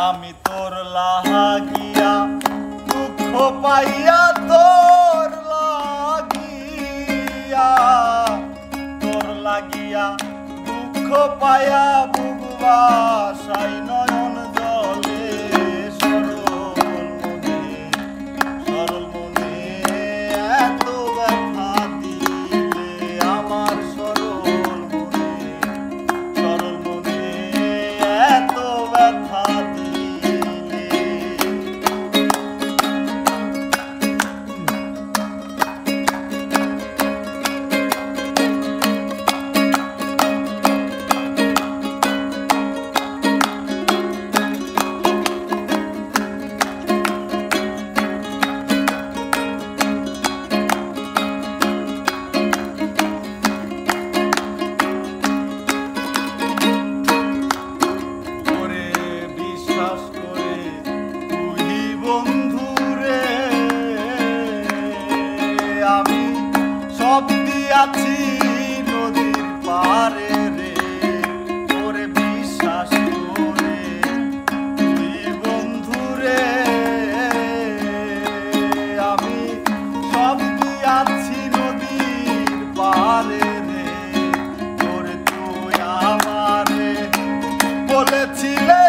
আমি তোর লাগিয়া দুঃখ পাইয়া তোর লাগিয়া দুঃখ পাইয়া বুকবাসাই নয়ন জলে সরল মনে এত ব্যথা দিলে আমার সরল মনে এত ব্যথা আছি নদীর পারে রে তোরে বিশ্বাস করে তুই বন্ধু রে আমি সব দিয়াছি নদীর পারে রে তোরে তুই আমারে বলেছিলে